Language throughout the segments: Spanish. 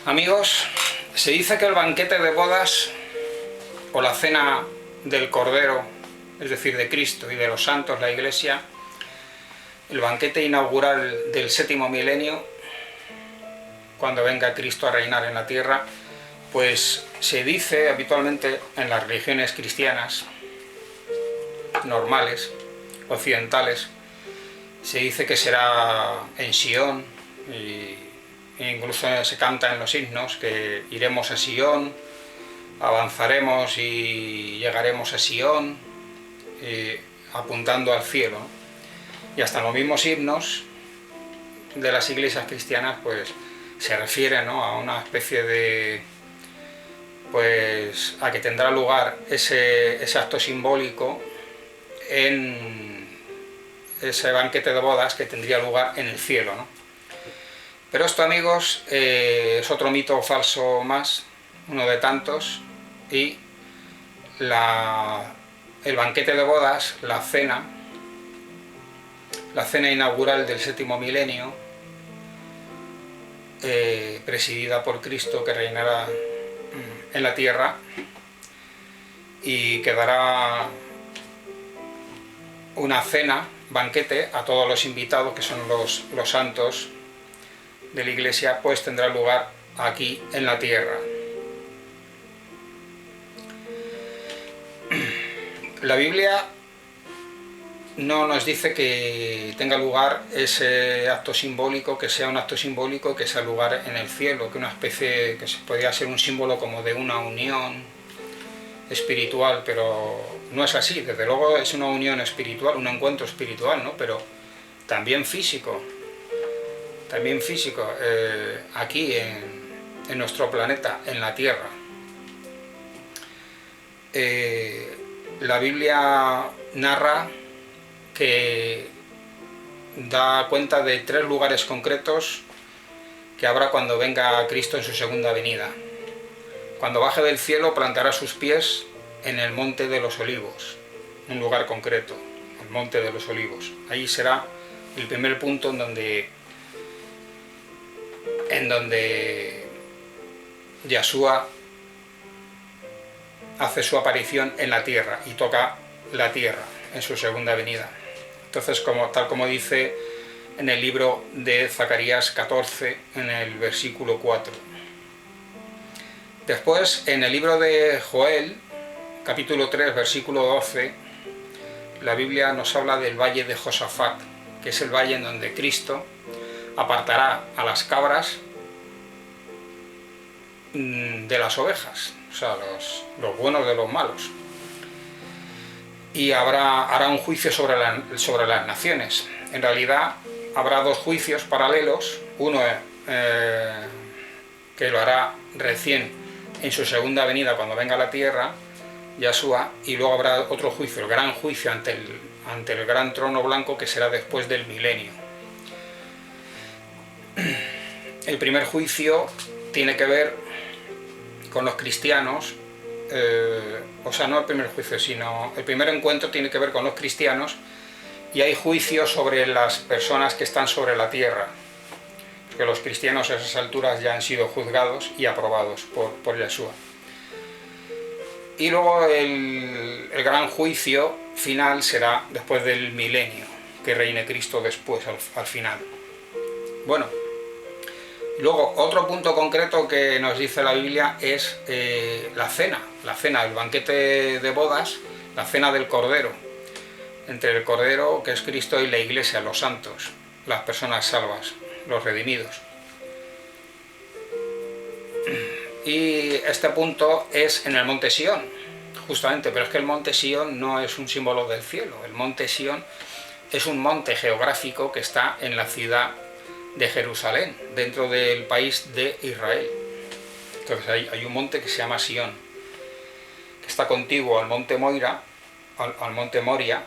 Amigos, se dice que el banquete de bodas o la cena del Cordero, es decir, de Cristo y de los santos, la Iglesia, el banquete inaugural del séptimo milenio, cuando venga Cristo a reinar en la tierra, pues se dice habitualmente en las religiones cristianas normales, occidentales, se dice que será en Sion, e incluso se canta en los himnos que iremos a Sion, avanzaremos y llegaremos a Sion, apuntando al cielo, ¿no? Y hasta los mismos himnos de las iglesias cristianas pues se refieren, ¿no?, a una especie de, pues, a que tendrá lugar ese acto simbólico en ese banquete de bodas que tendría lugar en el cielo, ¿no? Pero esto, amigos, es otro mito falso más, uno de tantos, y el banquete de bodas, la cena inaugural del séptimo milenio, presidida por Cristo, que reinará en la tierra y que dará una cena, banquete, a todos los invitados, que son los santos de la Iglesia, pues tendrá lugar aquí en la tierra. La Biblia no nos dice que tenga lugar ese acto simbólico, que sea un acto simbólico, que sea lugar en el cielo, que una especie, que podría ser un símbolo como de una unión espiritual, pero no es así. Desde luego es una unión espiritual, un encuentro espiritual, ¿no?, pero también físico, aquí en nuestro planeta, en la Tierra. La Biblia narra que da cuenta de 3 lugares concretos que habrá cuando venga Cristo en su segunda venida. Cuando baje del cielo plantará sus pies en el Monte de los Olivos, un lugar concreto, el Monte de los Olivos. Ahí será el primer punto en donde Yeshua hace su aparición en la tierra y toca la tierra en su segunda venida. Entonces, tal como dice en el libro de Zacarías 14, en el versículo 4. Después, en el libro de Joel, capítulo 3, versículo 12, la Biblia nos habla del valle de Josafat, que es el valle en donde Cristo apartará a las cabras de las ovejas, o sea, los buenos de los malos. Y hará un juicio sobre las naciones. En realidad habrá 2 juicios paralelos, uno que lo hará recién en su segunda venida, cuando venga a la tierra, Yeshua, y luego habrá otro juicio, el gran juicio ante el gran trono blanco, que será después del milenio. El primer juicio tiene que ver con los cristianos, o sea, no el primer juicio, sino el primer encuentro tiene que ver con los cristianos, y hay juicios sobre las personas que están sobre la tierra, porque los cristianos a esas alturas ya han sido juzgados y aprobados por Yeshua. Y luego el gran juicio final será después del milenio, que reine Cristo después, al final. Bueno, luego otro punto concreto que nos dice la Biblia es la cena, el banquete de bodas, la cena del Cordero, entre el Cordero, que es Cristo, y la Iglesia, los santos, las personas salvas, los redimidos. Y este punto es en el monte Sion, justamente, pero es que el monte Sion no es un símbolo del cielo. El monte Sion es un monte geográfico que está en la ciudad de Jerusalén, dentro del país de Israel. Entonces hay un monte que se llama Sion, que está contiguo al monte Moira, al monte Moria,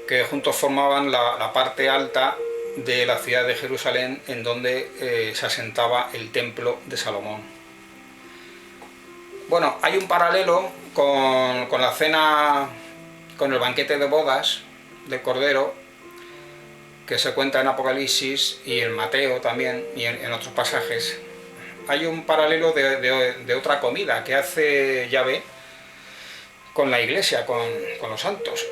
que juntos formaban la parte alta de la ciudad de Jerusalén, en donde se asentaba el templo de Salomón. Bueno, hay un paralelo con la cena, con el banquete de bodas del Cordero, que se cuenta en Apocalipsis y en Mateo también, y en otros pasajes, hay un paralelo de otra comida que hace Yahvé con la iglesia, con los santos.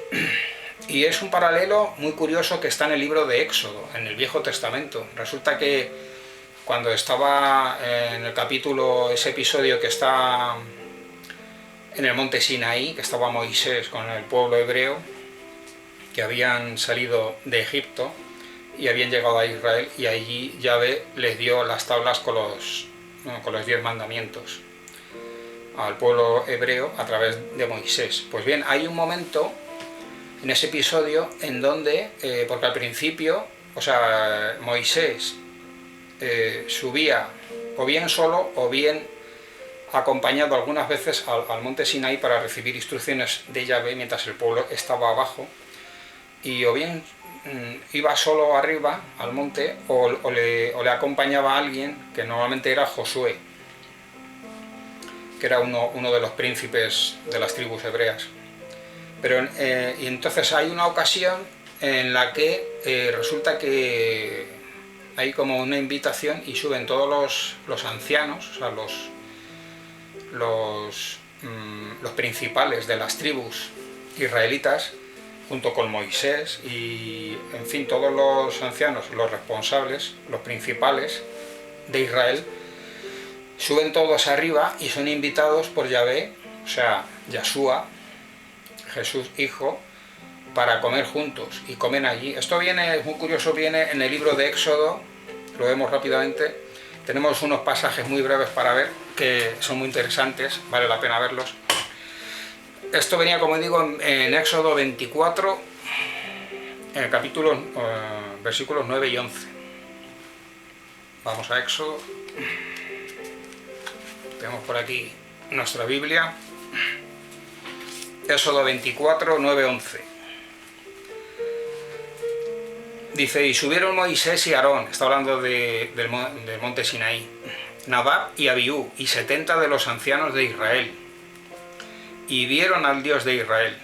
Y es un paralelo muy curioso que está en el libro de Éxodo, en el Viejo Testamento. Resulta que cuando estaba en el capítulo, ese episodio que está en el monte Sinaí, que estaba Moisés con el pueblo hebreo, que habían salido de Egipto y habían llegado a Israel, y allí Yahvé les dio las tablas con los 10 mandamientos al pueblo hebreo a través de Moisés. Pues bien, hay un momento en ese episodio en donde, porque al principio, o sea, Moisés subía o bien solo o bien acompañado algunas veces al monte Sinaí para recibir instrucciones de Yahvé mientras el pueblo estaba abajo, y o bien iba solo arriba al monte o le acompañaba a alguien, que normalmente era Josué, que era uno de los príncipes de las tribus hebreas. Pero y entonces hay una ocasión en la que resulta que hay como una invitación y suben todos los ancianos, o sea, los principales de las tribus israelitas, junto con Moisés y, en fin, todos los ancianos, los responsables, los principales de Israel, suben todos arriba y son invitados por Yahvé, o sea, Yahshua, Jesús Hijo, para comer juntos, y comen allí. Esto viene, es muy curioso, viene en el libro de Éxodo, lo vemos rápidamente. Tenemos unos pasajes muy breves para ver, que son muy interesantes, vale la pena verlos. Esto venía, como digo, en Éxodo 24, en el capítulo, versículos 9 y 11. Vamos a Éxodo. Tenemos por aquí nuestra Biblia. Éxodo 24, 9, 11. Dice: y subieron Moisés y Aarón, está hablando del monte Sinaí, Nadab y Abiú, y 70 de los ancianos de Israel, y vieron al Dios de Israel.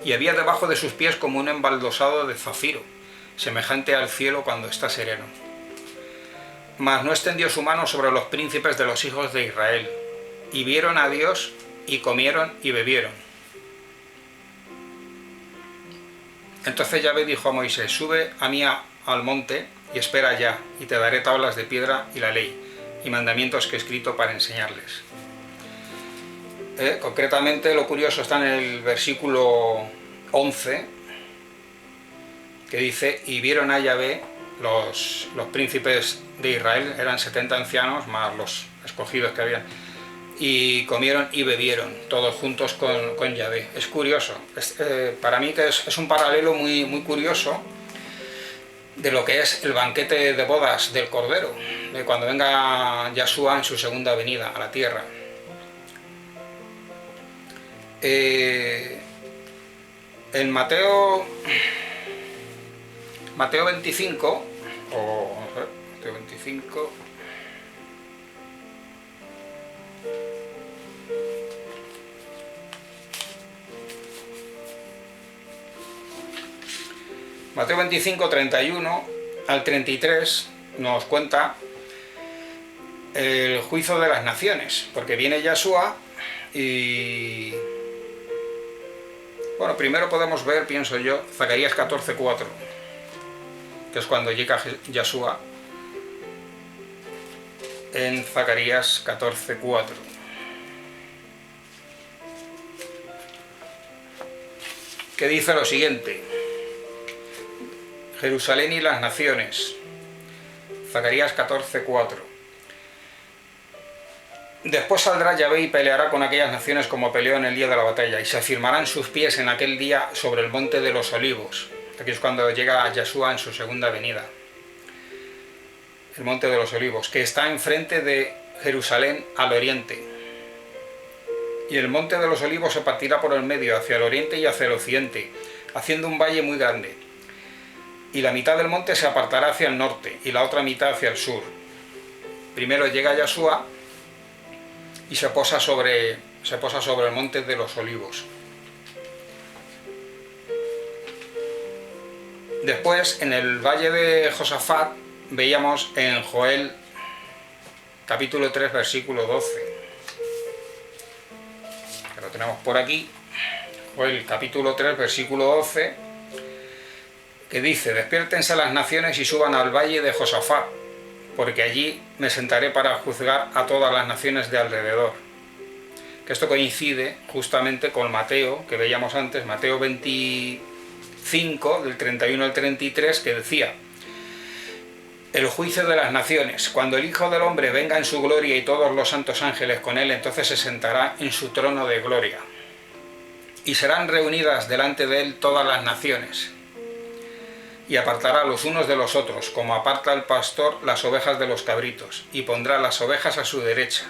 Y había debajo de sus pies como un embaldosado de zafiro, semejante al cielo cuando está sereno. Mas no extendió su mano sobre los príncipes de los hijos de Israel, y vieron a Dios, y comieron y bebieron. Entonces Yahvé dijo a Moisés: sube a mí al monte y espera allá, y te daré tablas de piedra y la ley, y mandamientos que he escrito para enseñarles. Concretamente, lo curioso está en el versículo 11, que dice: y vieron a Yahvé los príncipes de Israel, eran 70 ancianos más los escogidos que habían, y comieron y bebieron todos juntos con Yahvé. Es curioso, para mí que es un paralelo muy, muy curioso de lo que es el banquete de bodas del Cordero, de cuando venga Yahshua en su segunda venida a la tierra. En Mateo 25, Mateo 25, Mateo 25, 31 al 33 nos cuenta el juicio de las naciones, porque viene Yahshua y... Bueno, primero podemos ver, pienso yo, Zacarías 14:4, que es cuando llega Yahshua, en Zacarías 14:4. Que dice lo siguiente: Jerusalén y las naciones. Zacarías 14:4. Después saldrá Yahvé y peleará con aquellas naciones como peleó en el día de la batalla, y se afirmarán sus pies en aquel día sobre el monte de los olivos. Aquí es cuando llega Yahshua en su segunda venida. El monte de los olivos, que está enfrente de Jerusalén al oriente. Y el monte de los olivos se partirá por el medio, hacia el oriente y hacia el occidente, haciendo un valle muy grande. Y la mitad del monte se apartará hacia el norte, y la otra mitad hacia el sur. Primero llega Yahshua y se posa sobre el monte de los olivos. Después, en el valle de Josafat, veíamos en Joel, capítulo 3, versículo 12. Que lo tenemos por aquí. Joel, capítulo 3, versículo 12, que dice: despiértense las naciones y suban al valle de Josafat, porque allí me sentaré para juzgar a todas las naciones de alrededor. Que esto coincide justamente con Mateo, que veíamos antes, Mateo 25, del 31 al 33, que decía: el juicio de las naciones. Cuando el Hijo del Hombre venga en su gloria y todos los santos ángeles con él, entonces se sentará en su trono de gloria. Y serán reunidas delante de él todas las naciones. Y apartará los unos de los otros, como aparta el pastor las ovejas de los cabritos, y pondrá las ovejas a su derecha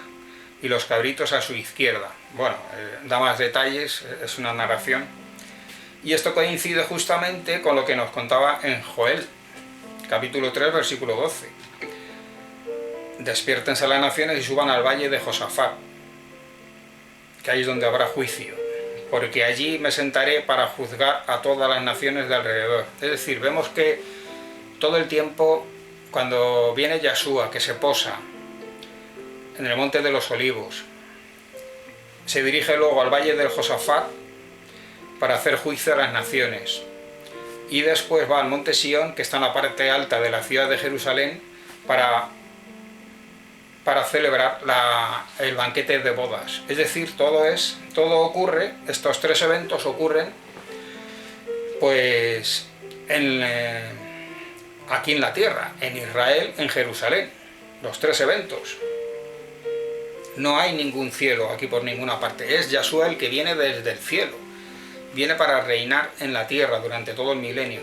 y los cabritos a su izquierda. Bueno, da más detalles, es una narración. Y esto coincide justamente con lo que nos contaba en Joel, capítulo 3, versículo 12. Despiértense las naciones y suban al valle de Josafat, que ahí es donde habrá juicio, porque allí me sentaré para juzgar a todas las naciones de alrededor. Es decir, vemos que todo el tiempo, cuando viene Yahshua, que se posa en el monte de los olivos, se dirige luego al valle del Josafat para hacer juicio a las naciones, y después va al monte Sión, que está en la parte alta de la ciudad de Jerusalén, para celebrar el banquete de bodas. Es decir, todo ocurre, estos tres eventos ocurren pues aquí en la tierra, en Israel, en Jerusalén, los tres eventos. No hay ningún cielo aquí por ninguna parte, es Yahshua el que viene desde el cielo, viene para reinar en la tierra durante todo el milenio.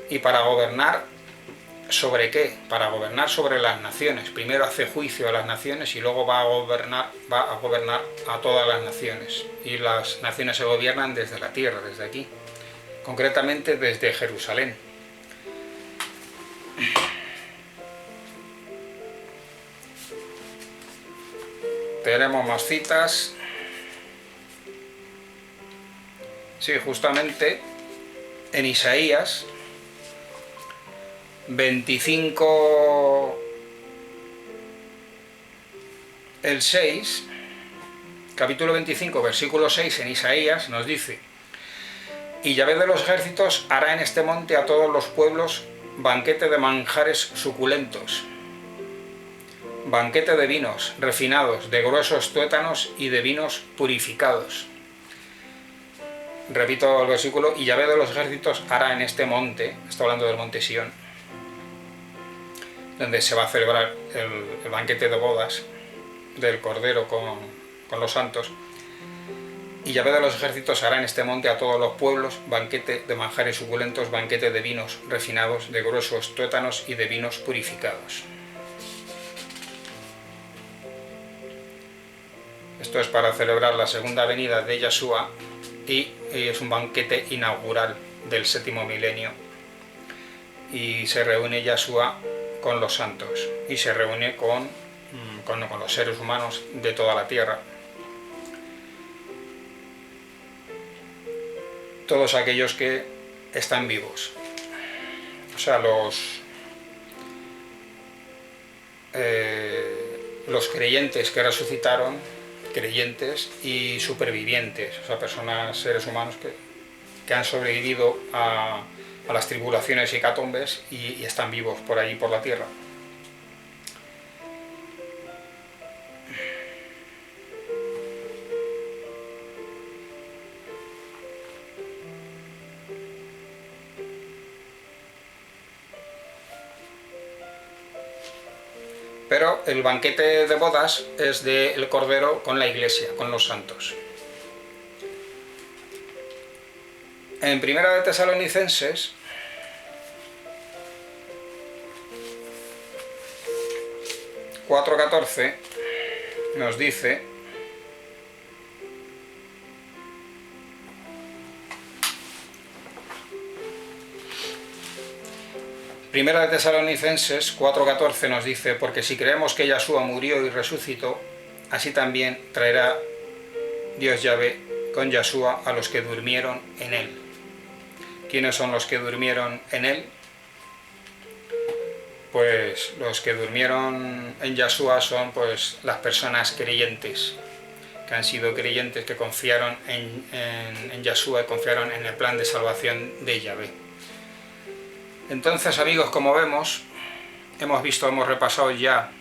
¿Y para gobernar sobre qué? Para gobernar sobre las naciones. Primero hace juicio a las naciones y luego va a gobernar a todas las naciones. Y las naciones se gobiernan desde la tierra, desde aquí, concretamente desde Jerusalén. Tenemos más citas. Sí, justamente en Isaías 25, el 6, capítulo 25, versículo 6 en Isaías nos dice: y Yahvé de los ejércitos hará en este monte a todos los pueblos banquete de manjares suculentos, banquete de vinos refinados, de gruesos tuétanos y de vinos purificados. Repito el versículo: y Yahvé de los ejércitos hará en este monte, está hablando del monte Sión, donde se va a celebrar el banquete de bodas del Cordero con los santos. Y Yahvé de los ejércitos hará en este monte a todos los pueblos banquete de manjares suculentos, banquete de vinos refinados, de gruesos tuétanos y de vinos purificados. Esto es para celebrar la segunda venida de Yahshua y es un banquete inaugural del séptimo milenio. Y se reúne Yahshua con los santos y se reúne con los seres humanos de toda la tierra. Todos aquellos que están vivos. O sea, los creyentes que resucitaron, creyentes y supervivientes, o sea, personas, seres humanos que han sobrevivido a las tribulaciones y hecatombes y están vivos por ahí, por la tierra. Pero el banquete de bodas es del Cordero con la Iglesia, con los santos. En Primera de Tesalonicenses 4:14 nos dice: Primera de Tesalonicenses 4:14 nos dice: porque si creemos que Yahshua murió y resucitó, así también traerá Dios Yahvé con Yahshua a los que durmieron en él. ¿Quiénes son los que durmieron en él? Pues los que durmieron en Yahshua son pues las personas creyentes, que han sido creyentes, que confiaron en Yahshua y confiaron en el plan de salvación de Yahvé. Entonces, amigos, como vemos, hemos repasado ya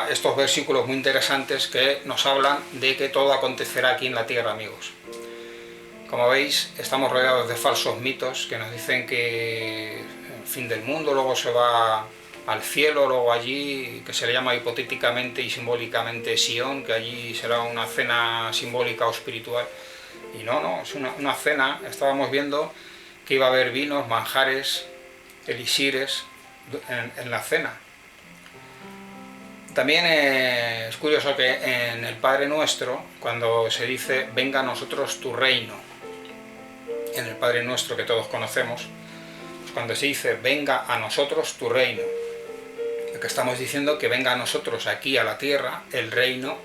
estos versículos muy interesantes que nos hablan de que todo acontecerá aquí en la tierra, amigos. Como veis, estamos rodeados de falsos mitos que nos dicen que el fin del mundo, luego se va al cielo, luego allí, que se le llama hipotéticamente y simbólicamente Sion, que allí será una cena simbólica o espiritual. Y no, es una cena. Estábamos viendo que iba a haber vinos, manjares, elixires en la cena. También es curioso que en el Padre Nuestro, cuando se dice venga a nosotros tu reino, en el Padre Nuestro que todos conocemos, pues cuando se dice venga a nosotros tu reino, lo que estamos diciendo que venga a nosotros aquí a la tierra el reino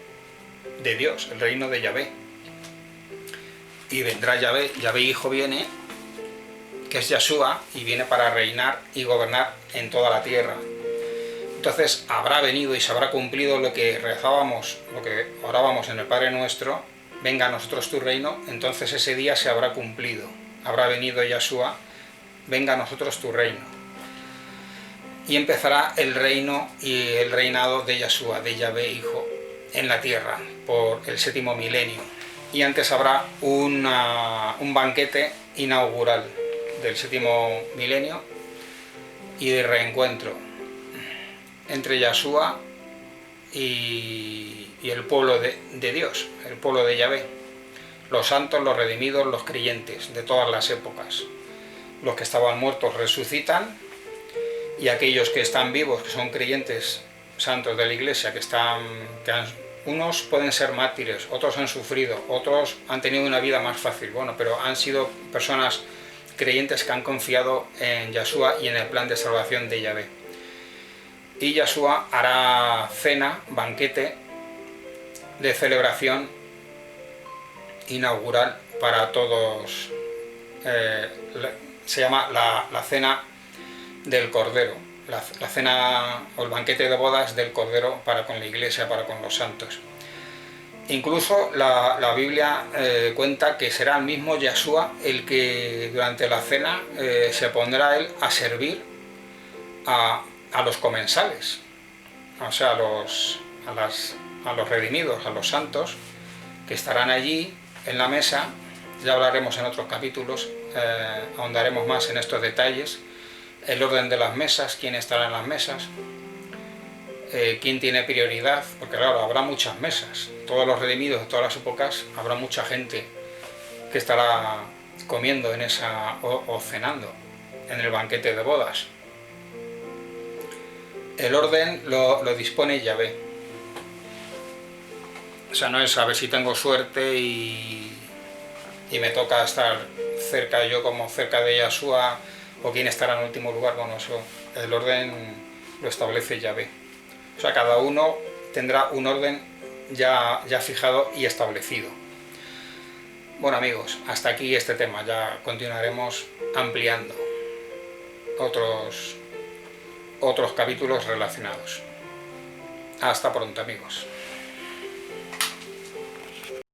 de Dios, el reino de Yahvé. Y vendrá Yahvé, Yahvé Hijo viene, que es Yahshua, y viene para reinar y gobernar en toda la tierra. Entonces habrá venido y se habrá cumplido lo que rezábamos, lo que orábamos en el Padre Nuestro, venga a nosotros tu reino. Entonces ese día se habrá cumplido, habrá venido Yahshua, venga a nosotros tu reino. Y empezará el reino y el reinado de Yahshua, de Yahvé Hijo, en la tierra, por el 7º milenio. Y antes habrá un banquete inaugural del 7º milenio y de reencuentro entre Yahshua y el pueblo de Dios, el pueblo de Yahvé, los santos, los redimidos, los creyentes de todas las épocas. Los que estaban muertos resucitan, y aquellos que están vivos, que son creyentes santos de la Iglesia, unos pueden ser mártires, otros han sufrido, otros han tenido una vida más fácil, pero han sido personas creyentes que han confiado en Yahshua y en el plan de salvación de Yahvé. Y Yahshua hará cena, banquete de celebración inaugural para todos. Se llama la cena del Cordero, la cena o el banquete de bodas del Cordero para con la Iglesia, para con los santos. Incluso la Biblia cuenta que será el mismo Yahshua el que durante la cena se pondrá él a servir a los comensales, o sea, a los redimidos, a los santos, que estarán allí en la mesa. Ya hablaremos en otros capítulos, ahondaremos más en estos detalles, el orden de las mesas, quién estará en las mesas, quién tiene prioridad, porque claro, habrá muchas mesas, todos los redimidos de todas las épocas, habrá mucha gente que estará comiendo en esa o cenando en el banquete de bodas. El orden lo dispone Yahvé. O sea, no es a ver si tengo suerte y me toca estar cerca, yo como cerca de Yahshua, o quién estará en último lugar. Eso, el orden lo establece Yahvé. O sea, cada uno tendrá un orden ya fijado y establecido. Bueno, amigos, hasta aquí este tema. Ya continuaremos ampliando otros capítulos relacionados. Hasta pronto, amigos.